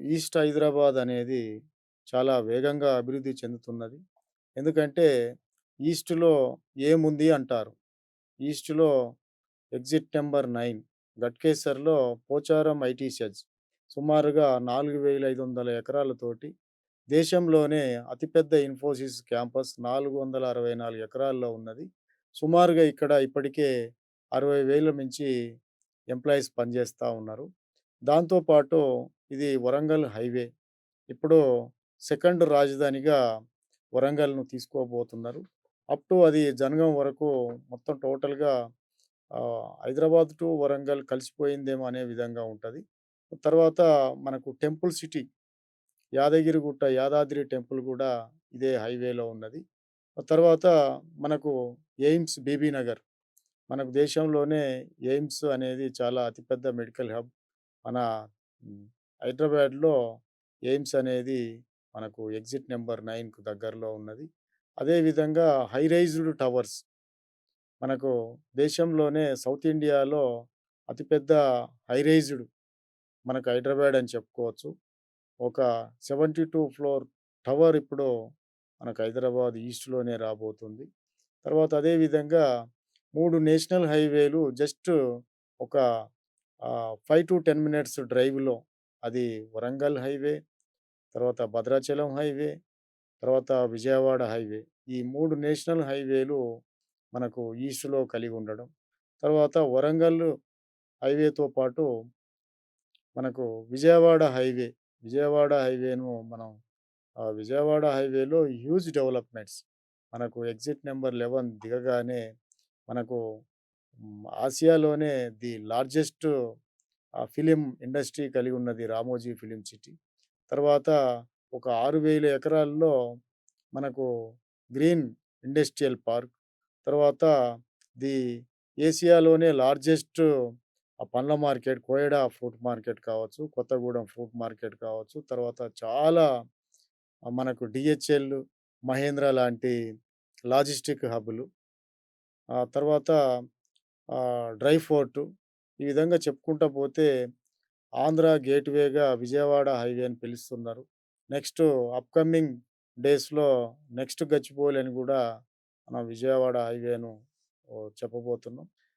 East Hyderabad అనేది చాలా వేగంగా అభివృద్ధి చెందుతున్నది. ఎందుకంటే ఈస్ట్‌లో ఏముంది అంటారు. ఈస్ట్‌లో ఎగ్జిట్ నంబర్ 9 గట్కేసర్‌లో పోచారం ఐటీ సెజ్ సుమారుగా 4,500 ఎకరాలతోటి దేశంలోనే అతిపెద్ద ఇన్ఫోసిస్ క్యాంపస్ 464 ఎకరాల్లో ఉన్నది. సుమారుగా ఇక్కడ ఇప్పటికే 60,000 మించి ఎంప్లాయీస్ పనిచేస్తా ఉన్నారు. దాంతో పాటు ఇది వరంగల్ హైవే. ఇప్పుడు సెకండ్ రాజధానిగా వరంగల్‌ను తీసుకోబోతున్నారు. అప్ టు అది జనగాం వరకు మొత్తం టోటల్‌గా హైదరాబాద్ టు వరంగల్ కలిసిపోయిందేమో అనే విధంగా ఉంటది. తర్వాత మనకు temple city Yadagirigutta, Yadadri temple గూడా ఇదే హైవేలో ఉన్నది. ఆ తర్వాత మనకు ఎయిమ్స్ బీబీనగర్. మనకు దేశంలోనే ఎయిమ్స్ అనేది చాలా అతిపెద్ద మెడికల్ హబ్. మన హ్మ్, హైదరాబాద్‌లో ఎయిమ్స్ అనేది మనకు ఎగ్జిట్ నంబర్ 9కు దగ్గరలో ఉన్నది. అదే విధంగా హై రైజ్డ్ టవర్స్ మనకు దేశంలోనే సౌత్ ఇండియాలో అతిపెద్ద హై రైజ్డ్ మనకు హైదరాబాద్ అని చెప్పుకోవచ్చు. ఒక 72 ఫ్లోర్ టవర్ ఇప్పుడు మనకు హైదరాబాద్ ఈస్ట్‌లోనే రాబోతుంది. తర్వాత అదే విధంగా 3 నేషనల్ హైవేలు జస్ట్ ఒక 5-10 మినిట్స్ డ్రైవ్‌లో అది వరంగల్ హైవే, తర్వాత భద్రాచలం హైవే, తర్వాత విజయవాడ హైవే. ఈ 3 నేషనల్ హైవేలు మనకు ఈస్ట్‌లో కలిగి ఉండడం. తర్వాత వరంగల్ హైవేతో పాటు మనకు విజయవాడ హైవే. విజయవాడ హైవేను మనం విజయవాడ హైవేలో హ్యూజ్ డెవలప్‌మెంట్స్. మనకు ఎగ్జిట్ నంబర్ 11 దిగగానే మనకు ఆసియాలోనే ది లార్జెస్ట్ ఫిల్మ్ ఇండస్ట్రీ కలిగి ఉన్నది 'రామోజీ ఫిల్మ్ సిటీ'. తర్వాత ఒక 6,000 ఎకరాల్లో మనకు గ్రీన్ ఇండస్ట్రియల్ పార్క్. తర్వాత ది ఏసియాలోనే లార్జెస్ట్ పండ్ల మార్కెట్, కోయడా ఫ్రూట్ మార్కెట్ కావచ్చు, కొత్తగూడెం ఫ్రూట్ మార్కెట్ కావచ్చు. తర్వాత చాలా మనకు డీహెచ్ఎల్, మహేంద్ర లాంటి లాజిస్టిక్ హబ్బులు. ఆ తర్వాత డ్రై ఫోర్ట్. ఈ విధంగా చెప్పుకుంటా పోతే ఆంధ్ర గేట్‌వేగా విజయవాడ హైవే అని పిలుస్తున్నారు. నెక్స్ట్ అప్‌కమింగ్ డేస్‌లో నెక్స్ట్ గచ్చిబౌలి అని గూడా మనం విజయవాడ హైవేను చెప్పబోతున్నాం.